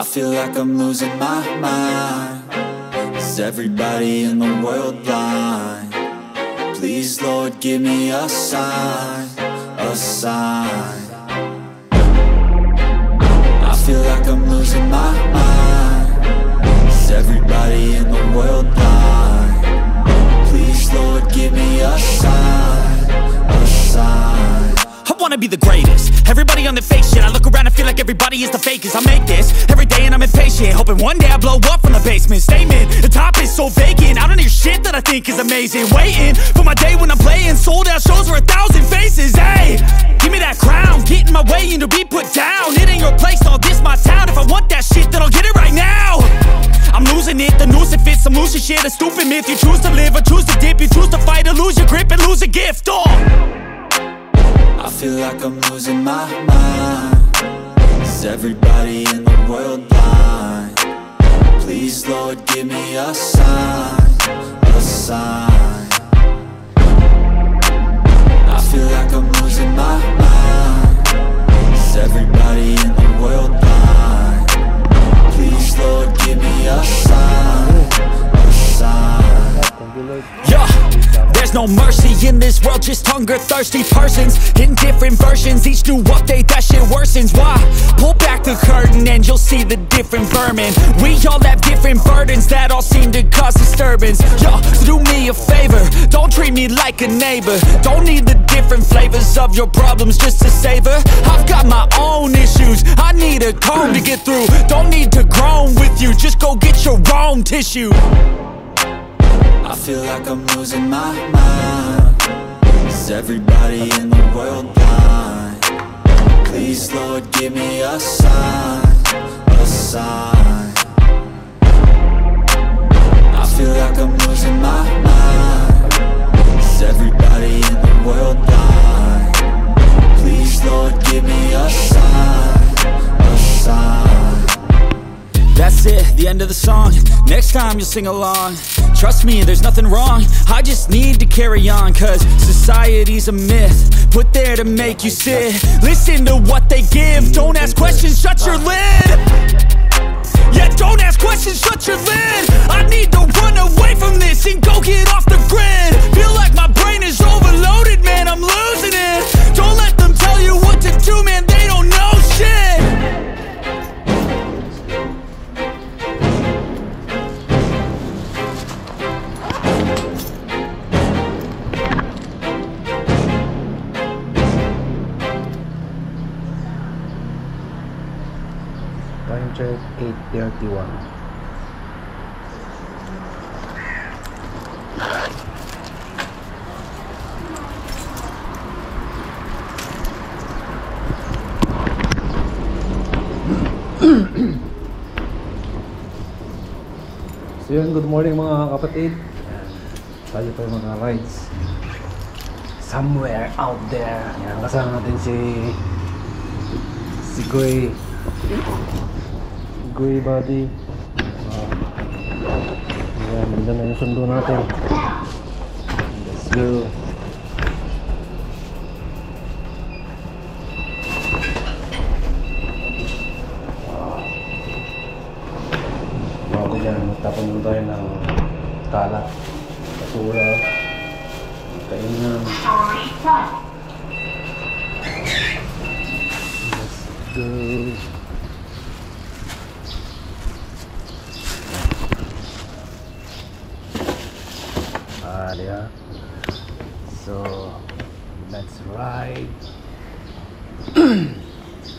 feel like I'm losing my mind. Is everybody in the world blind? Please, Lord, give me a sign, a sign. I feel like I'm losing my mind. Is everybody in the world blind? Please, Lord, give me a sign, a sign. I wanna be the greatest. Everybody on the fake shit. I look around and feel like everybody is the fakest. I make this every day and I'm impatient, hoping one day I blow up from the basement. Statement, the top is so vacant. I don't hear shit that I think is amazing. Waiting for my day when I'm playing sold out shows for 1,000 faces. Hey, give me that crown, get in my way and to be put down. It ain't your place, no, this my town. If I want that shit, then I'll get it right now. I'm losing it, the noose it fits, some losing shit. A stupid myth, you choose to live or choose to dip. You choose to fight or lose your grip and lose a gift. I feel like I'm losing my mind. Is everybody in the world blind? Please, Lord, give me a sign, a sign. I feel like I'm losing my mind. Is everybody in the world blind? Please, Lord, give me a sign, a sign. Yeah, there's no mercy in this world, just hunger-thirsty persons in different versions. Each new update, that shit worsens. Why? Pull back the curtain and you'll see the different vermin. We all have different burdens that all seem to cause disturbance. Yo, so do me a favor, don't treat me like a neighbor. Don't need the different flavors of your problems just to savor. I've got my own issues, I need a comb to get through. Don't need to groan with you, just go get your own tissue. I feel like I'm losing my mind. Is everybody in the world blind? Please, Lord, give me a sign, a sign. I feel like I'm losing my mind. Is everybody in the world blind? Please, Lord, give me a sign, a sign. That's it, the end of the song. Next time you'll sing along. Trust me, there's nothing wrong. I just need to carry on, cause society's a myth put there to make you sit. Listen to what they give. Don't ask questions, shut your lid. Yeah, don't ask questions, shut your lid. I need to run away from this and go get off the grid. Feel like my brain is overloaded, man, I'm losing it. Don't let them tell you what to do, man, they don't know shit. Time check 8:31. So yun, good morning mga kapatid. Tayo pa yung mga rides somewhere out there. Yan, kasama natin si Goy buddy. Yan, nandun na yung sundo natin. Let's go. Bago yan, magtapon nyo tayo ng kalat, basura, kainan. Let's go. Yeah. So let's ride.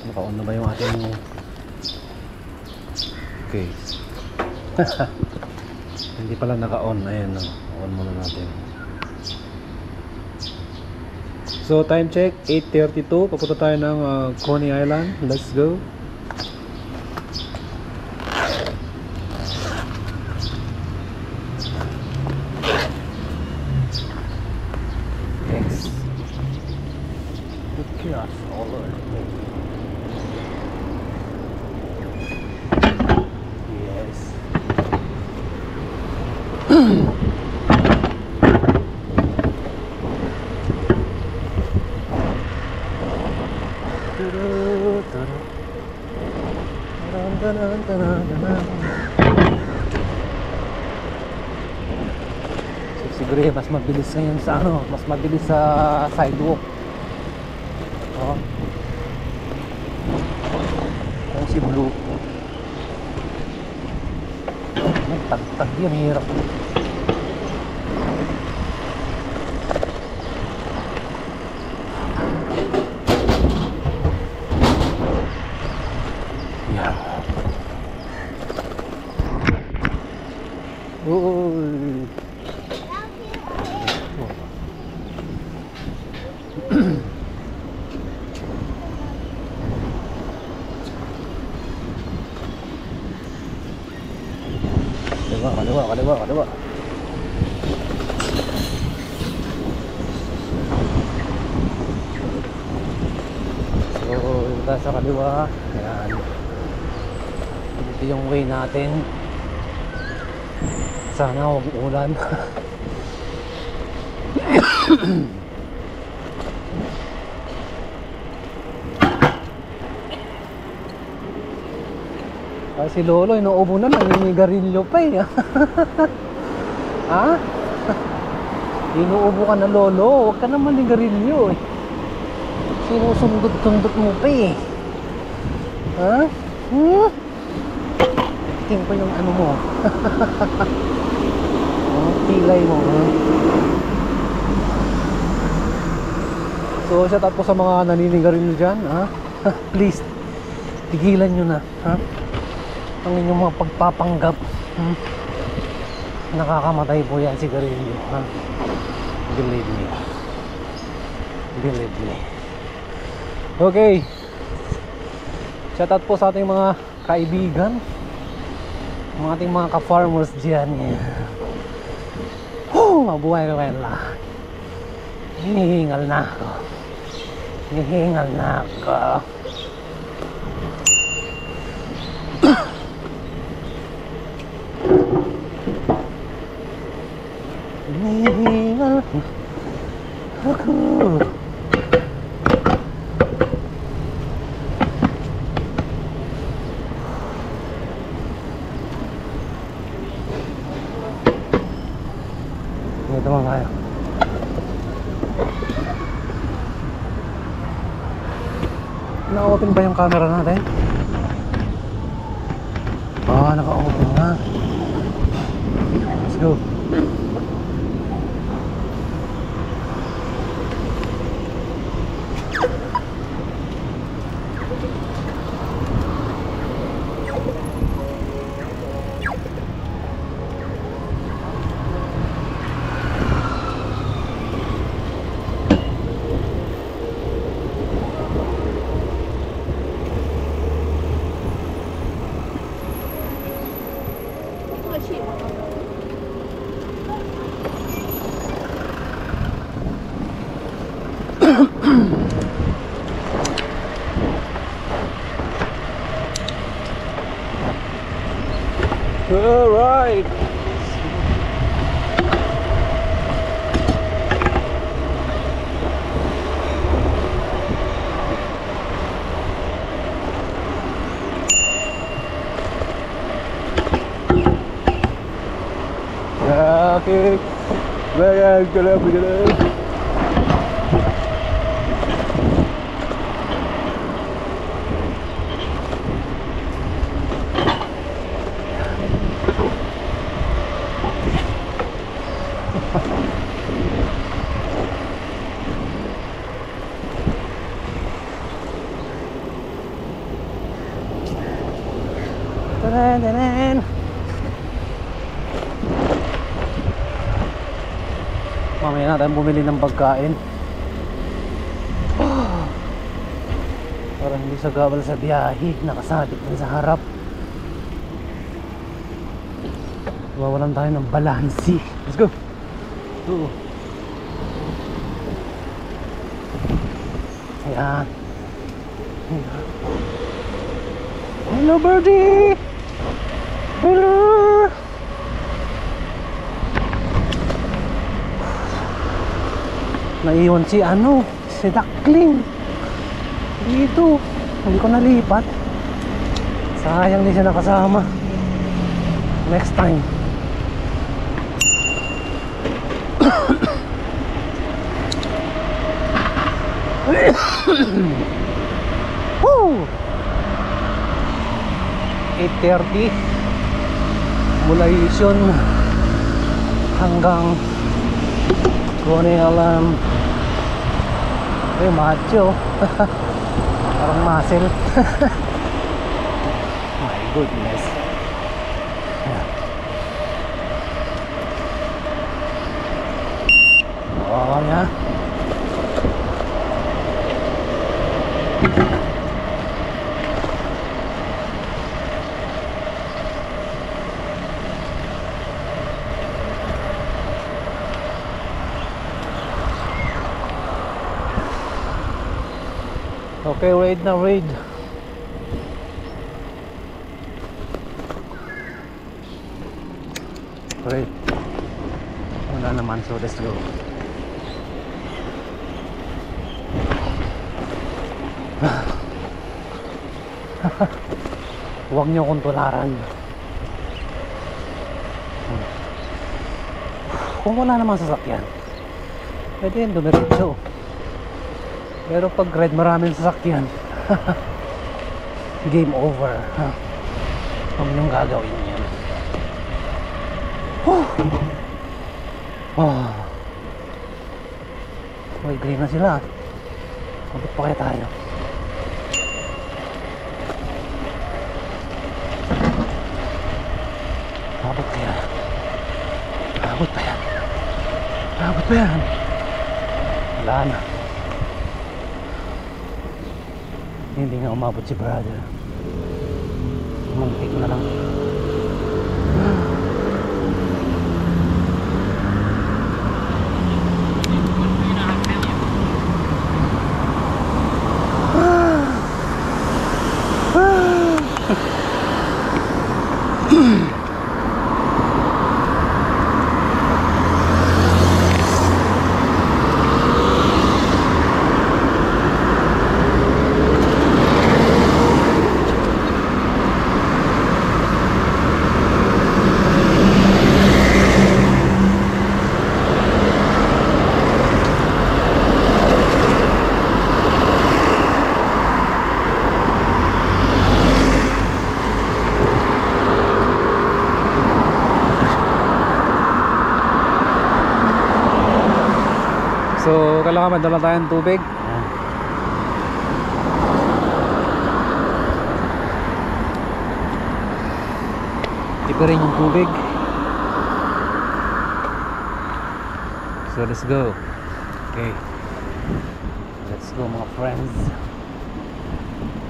Naka-on na ba yung ating okay? Hindi pala naka-on. Ayan, no? On muna natin. So time check 8:32. Papunta tayo ng Coney Island. Let's go. tanan, tanan, tanan. So, siguro mas mabilis ngayon sa ano, mas mabilis sa sidewalk. Oh. Kung si Blue. Tag-tag yan, hirap. Yan. Uy. Kaliwa. So, yung sa kaliwa, yan. Ito yung way natin. Sana huwag ulan. Si Lolo, inuubo na, naninigarilyo pa eh. Ha? Inuubo ka na, Lolo. Huwag ka na manigarilyo eh. Sinusundot-sundot mo pa eh. Ha? Tingin ko yung ano mo. Pilay mo. So, shout out po sa mga naninigarilyo dyan. Ha? Please, tigilan nyo na. Ha? Ang inyong mga pagpapanggap, nakakamatay po yan sigarilyo, ha? Believe me. Okay, shout out po sa ating mga kaibigan, mga ating mga ka-farmers dyan. Mabuhay Ruela. Hinihingal na ako. Hinihingal ako. Ito mga kayo. Na-open ba yung camera natin? Naka-open na. Let's go. All right. Yeah, okay. Well, good. Mamaya natin bumili ng pagkain para hindi sagabal sa biyahe, nakasabit din sa harap. Mawalan tayo ng balansi. Let's go. Ayan. Hello birdie. Hello. Naiwan si duckling dito. Hindi ko nalipat. Sayang di siya nakasama. Next time. Woo! 8:30 mula Yishun hanggang Gonealam. Ay, macho. Parang muscle. My goodness. Oh, yeah. Okay, raid na raid. Raid. Wala naman, so let's go. Huwag niyo akong tularan. Kung wala naman sasakyan, pwede yun dumiretso. Pero pag red maraming sasakyan, game over. Huwag niyong gagawin yan. May green na sila. Abot pa kaya tayo? Abot kaya? Abot pa yan? Abot pa yan? Wala na. Hindi nga umabot si brother. Muntik na lang. So, kailangan madala tayong tubig. Iba rin yung tubig. So, let's go. Okay. Let's go mga friends.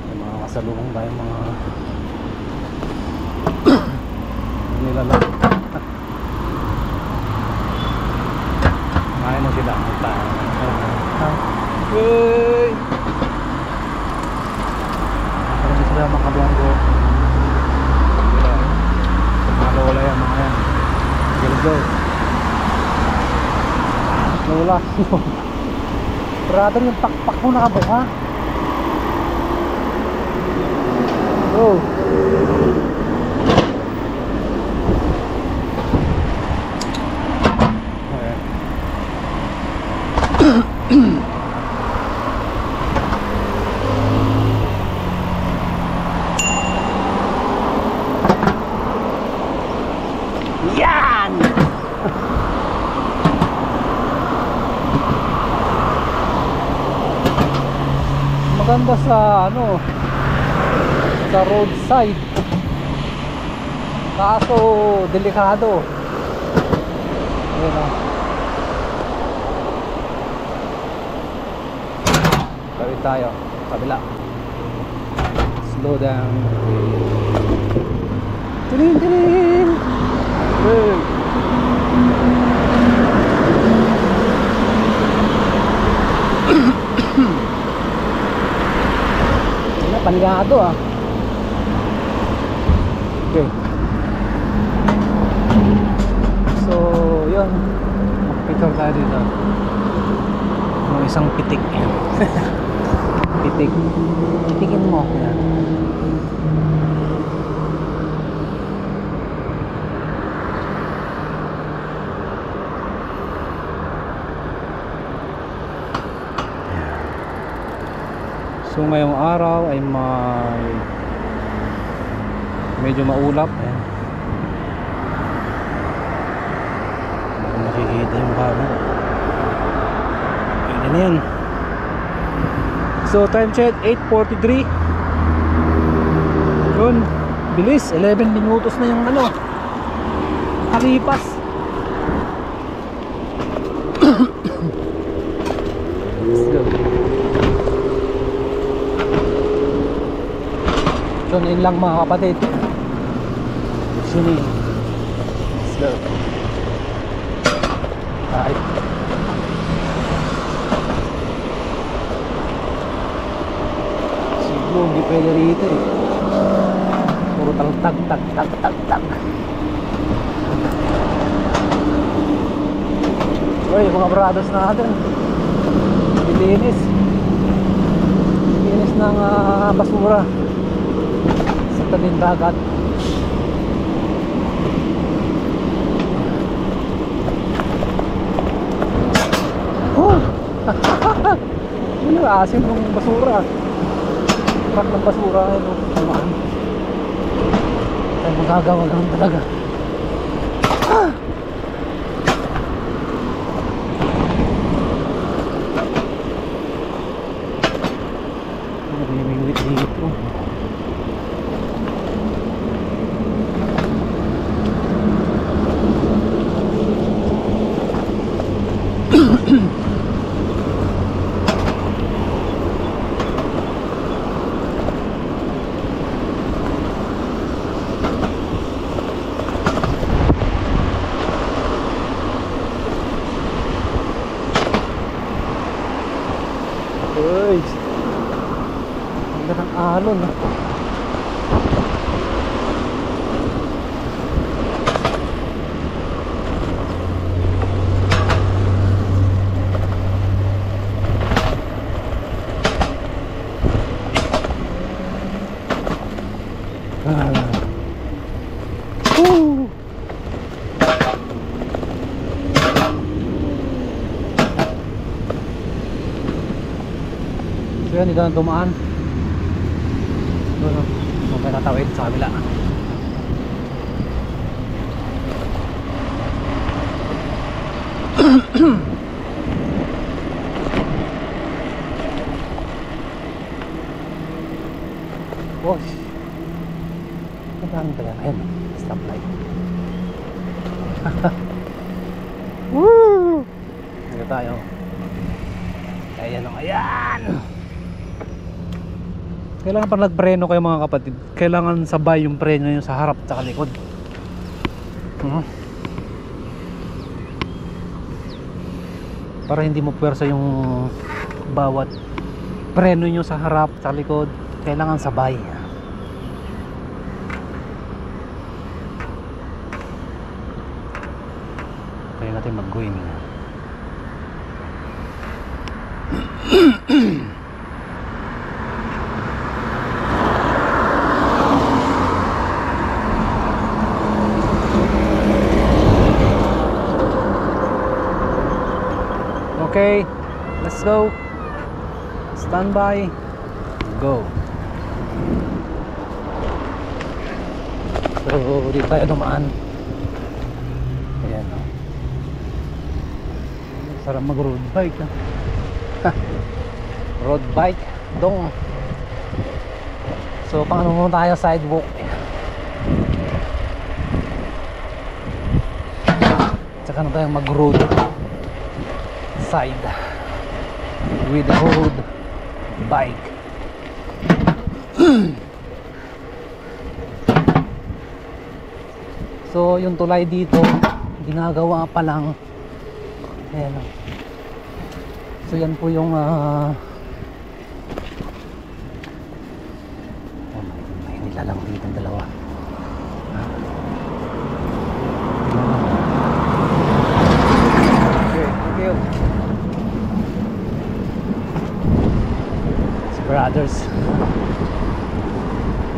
May mga kasalubong tayo mga nilalang. Kumain na sila. Hey! Parang sila makabonggo. Wala yan mga yan. Let's go. Wala. Brother, yung pakpak mo nakabuka. Go. Yan! Maganda sa ano, sa roadside. Kaso delikado. Ayan o. Tawid tayo, kabila. Slow down. Tiling, tiling. Hey. Panigado ah. Okay. So, yun. Mag-picture tayo dito. Yung isang pitik. Pitik. Pitikin mo. Yan. ngayong araw ay medyo maulap. Ayan. Hindi ko makikita yung camera. Ayan yan. So time check 8:43. Yun, bilis, 11 minutos na yung ano kalipas. Let's go. Tune in lang mga kapatid. Tune in. Let's go. Alright. Siguro hindi pwede rito eh. Puro tag. Uy, mga brados natin. Linis ng basura sa tabing dagat. Ano asim ng basura. Truck ng basura. Ano naman tayo magagawa lang talaga. Namimingwit dito. Uy, ang ganda ng alon ah. So yan, dito na dumaan. Doon, may tatawid sa kabila. Boss, ang dami pala. Ayun, stoplight. Woo! Dito tayo. Ayan o, ayan! Kailangan pa nagpreno kayo mga kapatid. Kailangan sabay yung preno nyo sa harap at sa likod. Para hindi mo puwersa yung bawat preno nyo sa harap at sa likod. Kailangan sabay. Kaya natin mag-going. Okay, let's go. Stand by. Go. So, dito tayo dumaan. Ayan. Sarap mag-road bike. Road bike. Dong. So, paano muna tayo sidewalk. Tsaka na tayo mag-road side with the road bike. So yung tulay dito ginagawa pa lang. Ayan. So yan po yung may nilalang dito dalawa. Brothers.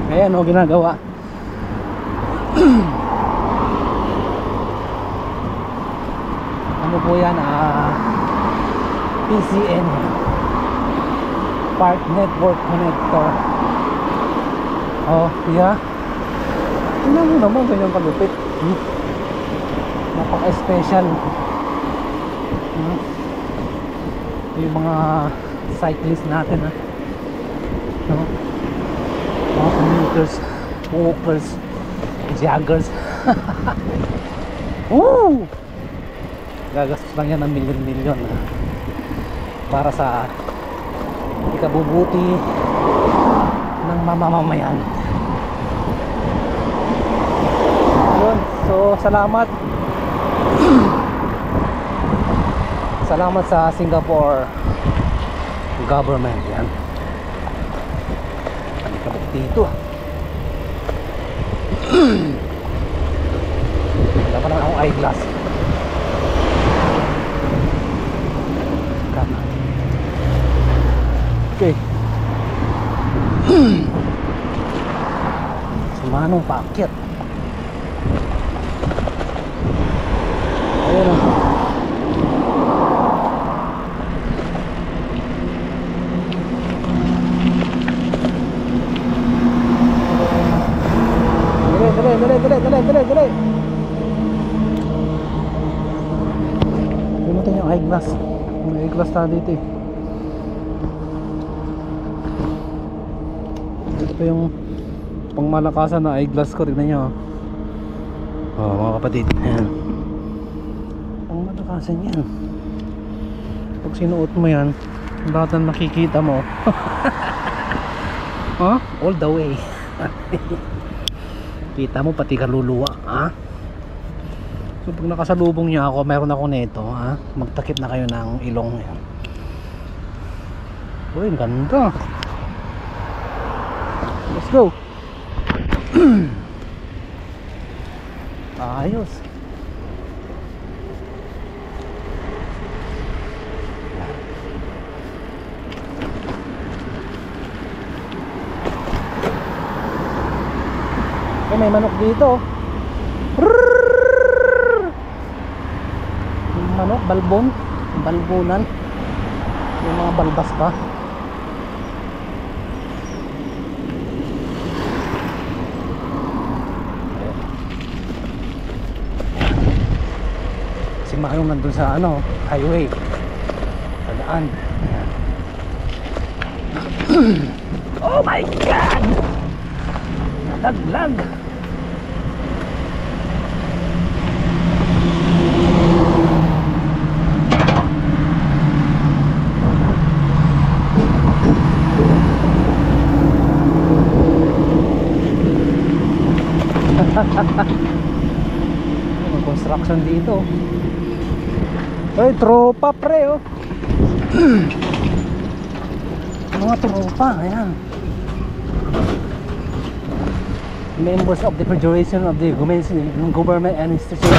Ayan o, ginagawa. Ano po yan? PCN. Spark Network Connector. Oh, yeah. Tingnan mo naman, ganyan kalupit. Napaka-special. Ito yung mga cyclist natin, ha. No? Mga commuters, walkers, joggers. Woo! Gagastos lang yan ng milyon-milyon, ha? Para sa ikabubuti ng mamamayan. Yun. So, salamat. Salamat sa Singapore government. Yan. Alikabok dito. Wala pa naman akong eyeglass. Okay. Si Manong paakyat. Ayan o. Dali. Pinutin yung eyeglass. May eyeglass tayo dito eh. Ito yung pangmalakasan na eyeglass ko. Tignan nyo. Oh, mga kapatid. Ayan. Pangmalakasan yan. Pag sinuot mo yan, lahat na nakikita mo. Huh? All the way. Kita mo pati kaluluwa, ha? So pag nakasalubong niya ako, mayroon ako nito, ha? Magtakip na kayo ng ilong. Yan. Uy, ang ganda. Let's go. Ayos. May manok dito. Yung manok, balbunan. Yung mga balbas pa. Si Manong nandun sa highway. Sa daan. Oh my God! Nadaglag. May construction dito. Ay, tropa pre, oh. Mga tropa, ayan. Members of the Federation of the Government and Institution.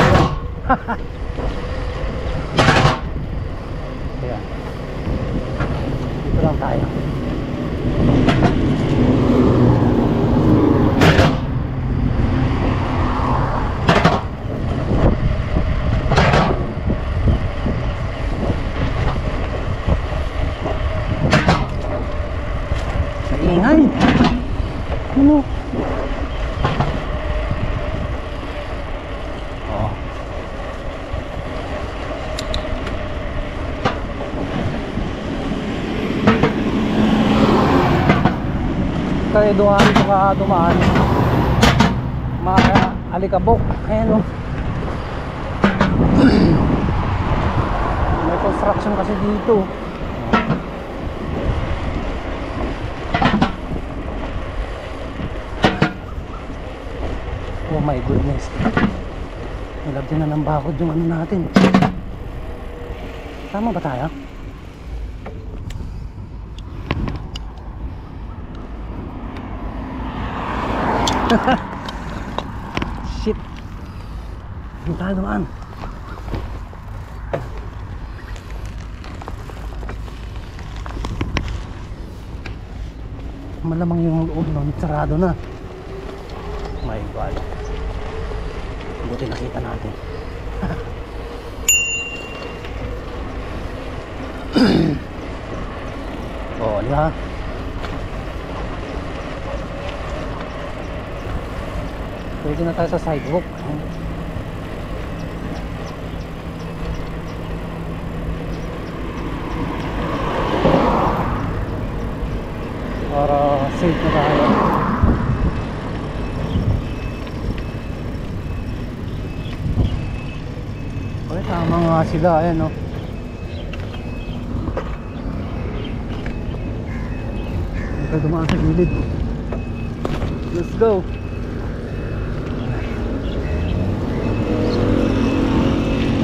Ayan. Dito lang tayo. Ingay. Ano? Oh. Kaya dumaan mga alikabok. Ayan o. May construction kasi dito. Oh my goodness. Nalagyan na ng bakod yung natin. Tama ba tayo? Shit. Hindi tayo dumaan. Malamang yung loob nun sarado na. My God. Buti nakita natin. Oh, di ba? Pwede na tayo sa sidewalk. Para safe na tayo. Okay, tama nga sila. Ayan, no? Ito dumaan sa gilid. Let's go.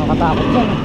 Nakatakot yan.